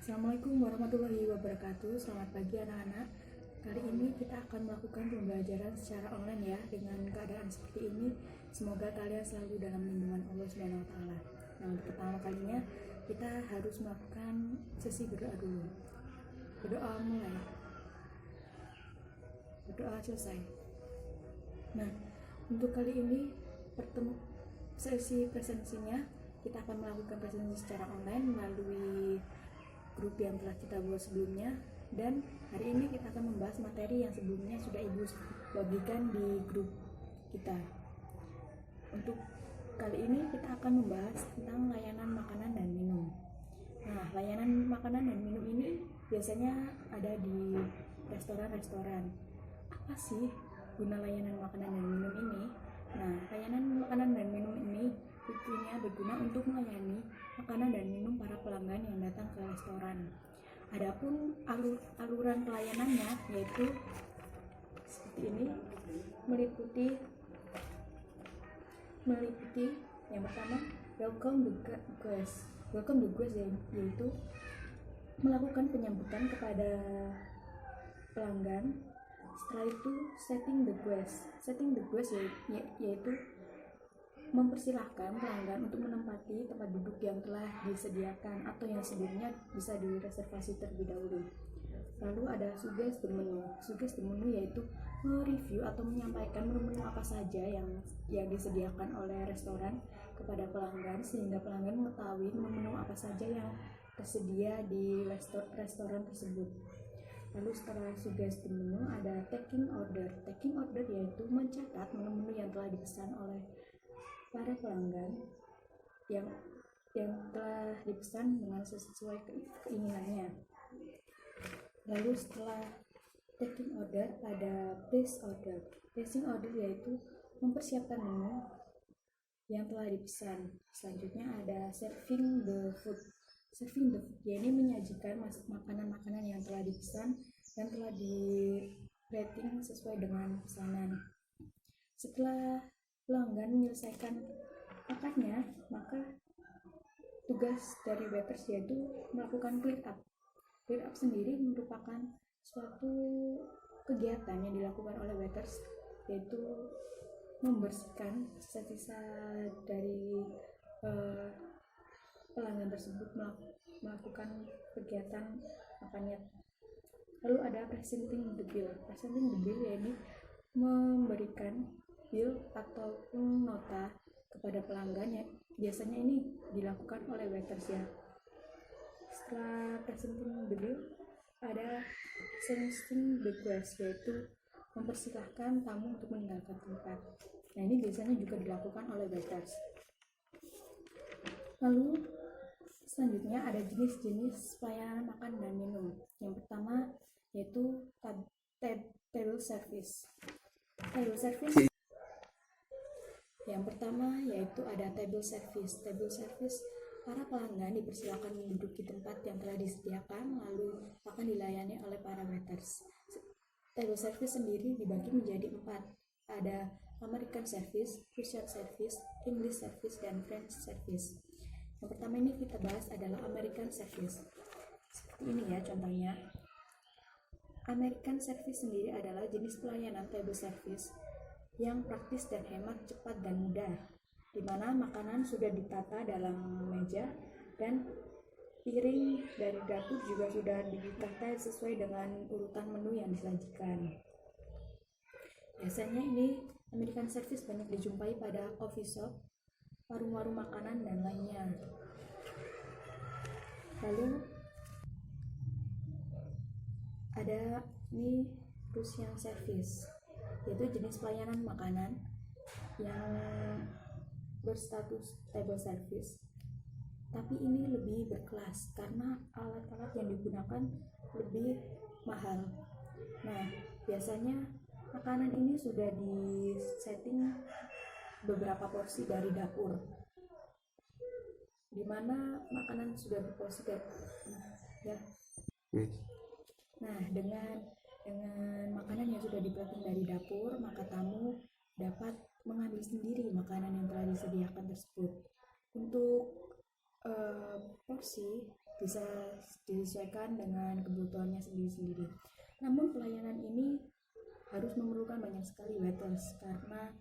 Assalamualaikum warahmatullahi wabarakatuh. Selamat pagi anak-anak. Kali ini kita akan melakukan pembelajaran secara online ya. Dengan keadaan seperti ini, semoga kalian selalu dalam lindungan Allah Subhanahu wa taala. Nah, untuk pertama kalinya kita harus melakukan sesi berdoa dulu. Berdoa mulai. Berdoa selesai. Nah, untuk kali ini sesi presensinya kita akan melakukan presensi secara online melalui grup yang telah kita buat sebelumnya, dan hari ini kita akan membahas materi yang sebelumnya sudah ibu bagikan di grup kita. Untuk kali ini kita akan membahas tentang layanan makanan dan minum. Nah, layanan makanan dan minum ini biasanya ada di restoran-restoran. Apa sih guna layanan makanan dan minum ini? Nah, layanan makanan dan minum ini tentunya berguna untuk melayani makanan dan minum para pelanggan yang datang ke restoran. Adapun aluran pelayanannya yaitu seperti ini, meliputi yang pertama welcome the guest yaitu melakukan penyambutan kepada pelanggan. Setelah itu setting the guest yaitu mempersilahkan pelanggan untuk menempati tempat duduk yang telah disediakan atau yang sebelumnya bisa direservasi terlebih dahulu. Lalu ada suggest the menu yaitu mereview atau menyampaikan menu apa saja yang disediakan oleh restoran kepada pelanggan, sehingga pelanggan mengetahui menu apa saja yang tersedia di restoran tersebut. Lalu setelah suggest the menu ada taking order yaitu mencatat menu-menu yang telah dipesan oleh para pelanggan yang telah dipesan dengan sesuai keinginannya. Lalu setelah taking order ada placing order yaitu mempersiapkan menu yang telah dipesan. Selanjutnya ada serving the food yaitu menyajikan makanan-makanan yang telah dipesan dan telah di rating sesuai dengan pesanan. Setelah pelanggan menyelesaikan makannya, maka tugas dari waiters yaitu melakukan clear up sendiri merupakan suatu kegiatan yang dilakukan oleh waiters, yaitu membersihkan sisa-sisa dari pelanggan tersebut melakukan kegiatan makannya. Lalu ada presenting the bill yaitu memberikan bill ataupun nota kepada pelanggan ya. Biasanya ini dilakukan oleh waiters ya. Setelah presenting the bill ada sending the guest yaitu mempersilahkan tamu untuk meninggalkan tempat. Nah, ini biasanya juga dilakukan oleh waiters. Lalu selanjutnya ada jenis-jenis pelayanan makan dan minum. Yang pertama yaitu table service. Yang pertama yaitu ada table service. Para pelanggan dipersilakan menduduki tempat yang telah disediakan lalu akan dilayani oleh para waiters. Table service sendiri dibagi menjadi 4. Ada American service, Russian service, English service, dan French service. Yang pertama ini kita bahas adalah American service. Seperti ini ya contohnya. American service sendiri adalah jenis pelayanan table service yang praktis dan hemat, cepat dan mudah, di mana makanan sudah ditata dalam meja dan piring dari dapur juga sudah ditata sesuai dengan urutan menu yang disajikan. Biasanya ini American service banyak dijumpai pada coffee shop, warung-warung makanan dan lainnya. Lalu ada ini Russian service, yaitu jenis pelayanan makanan yang berstatus table service, tapi ini lebih berkelas karena alat-alat yang digunakan lebih mahal. Nah, biasanya makanan ini sudah disetting beberapa porsi dari dapur, di mana makanan sudah berporsi ya. Nah, dengan makanan yang sudah diplating dari dapur, maka tamu dapat mengambil sendiri makanan yang telah disediakan tersebut. Untuk porsi bisa disesuaikan dengan kebutuhannya sendiri-sendiri. Namun pelayanan ini harus memerlukan banyak sekali waiters, karena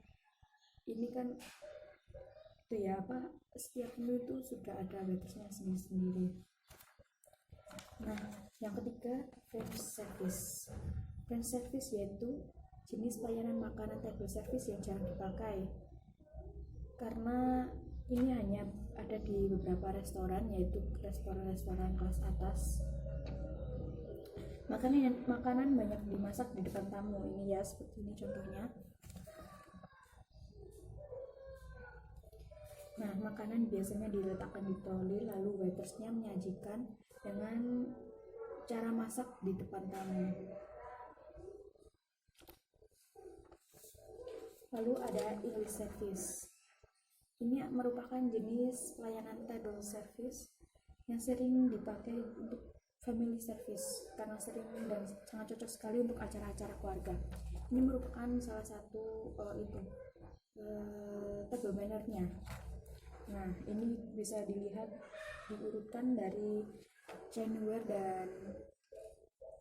ini kan itu ya setiap menu itu sudah ada waitersnya sendiri-sendiri. Nah, yang ketiga, French service. French service yaitu jenis pelayanan makanan table service yang jarang dipakai, karena ini hanya ada di beberapa restoran, yaitu restoran-restoran kelas atas. Makanan banyak dimasak di depan tamu, ini ya seperti ini contohnya. Nah, makanan biasanya diletakkan di troli, lalu waitersnya menyajikan dengan cara masak di depan tamu. Lalu ada English service. Ini merupakan jenis pelayanan table service yang sering dipakai untuk family service karena sering dan sangat cocok sekali untuk acara-acara keluarga. Ini merupakan salah satu table manner-nya. Nah, ini bisa dilihat diurutkan dari chinaware dan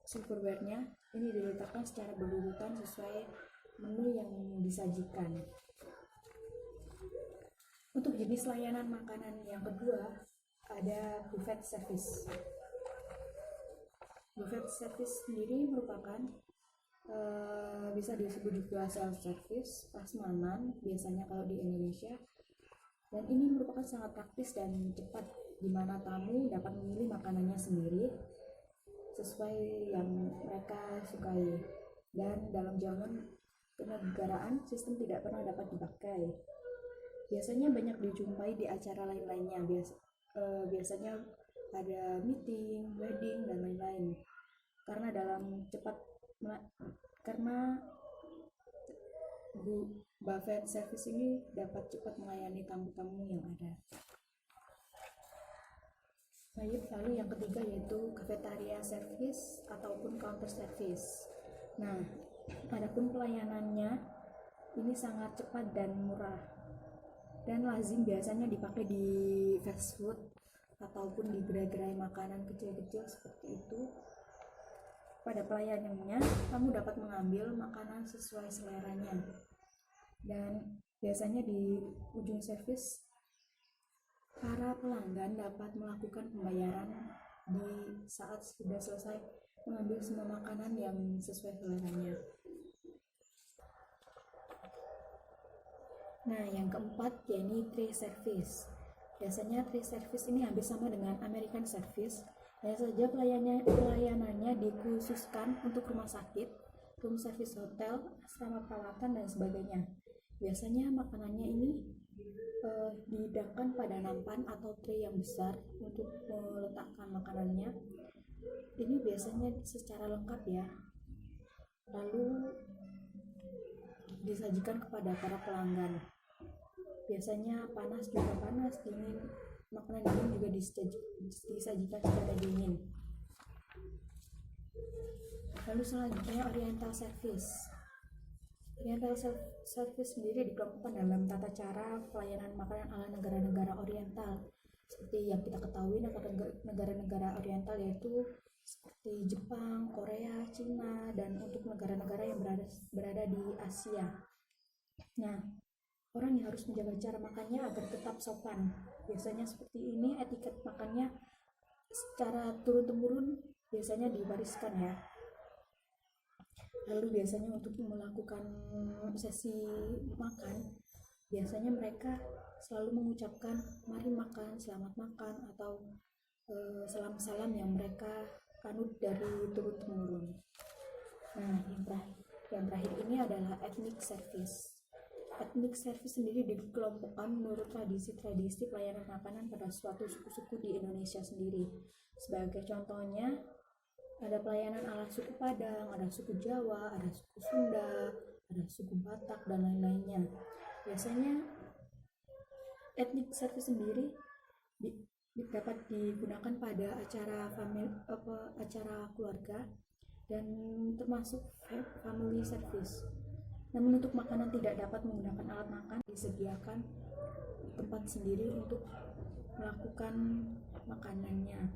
silverware-nya. Ini diletakkan secara berurutan sesuai menu yang disajikan. Untuk jenis layanan makanan yang kedua ada buffet service. Buffet service sendiri merupakan bisa disebut juga self service, prasmanan biasanya kalau di Indonesia. Dan ini merupakan sangat praktis dan cepat, di mana tamu dapat memilih makanannya sendiri sesuai yang mereka sukai. Dan dalam zaman kenegaraan, sistem tidak pernah dapat dipakai. Biasanya banyak dijumpai di acara lain-lainnya. Biasanya ada meeting, wedding, dan lain-lain. Karena buffet service ini dapat cepat melayani tamu-tamu yang ada. Lalu yang ketiga yaitu cafeteria service ataupun counter service. Nah, adapun pelayanannya ini sangat cepat dan murah, dan lazim biasanya dipakai di fast food ataupun di gerai-gerai makanan kecil-kecil seperti itu. Pada pelayanannya, kamu dapat mengambil makanan sesuai seleranya. Dan biasanya di ujung servis, para pelanggan dapat melakukan pembayaran di saat sudah selesai mengambil semua makanan yang sesuai seleranya. Nah, yang keempat yaitu tray service. Biasanya tray service ini hampir sama dengan American service. Hanya saja pelayanannya dikhususkan untuk rumah sakit, room service hotel, asrama perawatan, dan sebagainya. Biasanya makanannya ini dihidangkan pada nampan atau tray yang besar untuk meletakkan makanannya. Ini biasanya secara lengkap ya. Lalu disajikan kepada para pelanggan. Biasanya panas juga panas, dingin, makanan dingin juga disajikan secara dingin. Lalu selanjutnya Oriental Service. Oriental Service sendiri dikelompokkan dalam tata cara pelayanan makanan ala negara-negara Oriental. Seperti yang kita ketahui, negara-negara Oriental yaitu seperti Jepang, Korea, Cina, dan untuk negara-negara yang berada di Asia. Nah, orang yang harus menjaga cara makannya agar tetap sopan. Biasanya seperti ini, etiket makannya secara turun-temurun biasanya diwariskan ya. Lalu biasanya untuk melakukan sesi makan, biasanya mereka selalu mengucapkan mari makan, selamat makan, atau salam-salam yang mereka anut dari turun-temurun. Nah, yang terakhir ini adalah ethnic service. Ethnic service sendiri dikelompokkan menurut tradisi-tradisi pelayanan makanan pada suatu suku-suku di Indonesia sendiri. Sebagai contohnya, ada pelayanan ala suku Padang, ada suku Jawa, ada suku Sunda, ada suku Batak, dan lain-lainnya. Biasanya ethnic service sendiri dapat digunakan pada acara keluarga dan termasuk family service. Namun untuk makanan tidak dapat menggunakan alat makan, disediakan tempat sendiri untuk melakukan makanannya.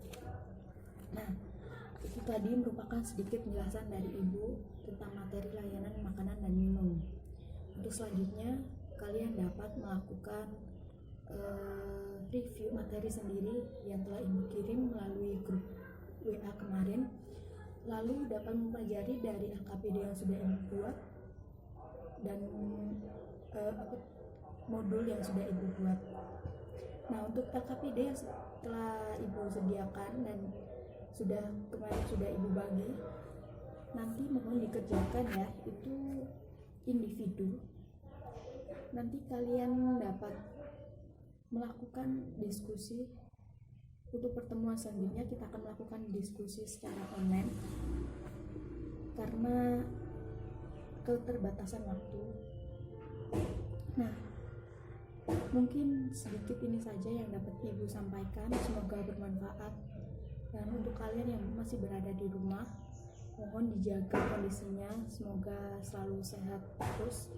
tadi merupakan sedikit penjelasan dari Ibu tentang materi layanan makanan dan minum. Untuk selanjutnya, kalian dapat melakukan review materi sendiri yang telah Ibu kirim melalui grup WA kemarin. Lalu dapat mempelajari dari LKPD yang sudah Ibu buat dan modul yang sudah Ibu buat. Nah, untuk LKPD yang telah Ibu sediakan dan kemarin sudah Ibu bagi, nanti mohon dikerjakan ya, itu individu. Nanti kalian dapat melakukan diskusi. Untuk pertemuan selanjutnya kita akan melakukan diskusi secara online karena keterbatasan waktu. Nah, mungkin sedikit ini saja yang dapat Ibu sampaikan, semoga bermanfaat. Dan untuk kalian yang masih berada di rumah, mohon dijaga kondisinya, semoga selalu sehat terus.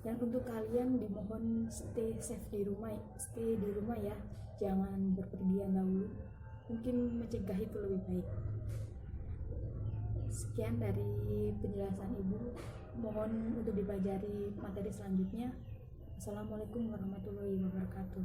Dan untuk kalian dimohon stay di rumah ya, jangan berpergian dahulu, mungkin mencegah itu lebih baik. Sekian dari penjelasan Ibu, mohon untuk dipelajari materi selanjutnya. Assalamualaikum warahmatullahi wabarakatuh.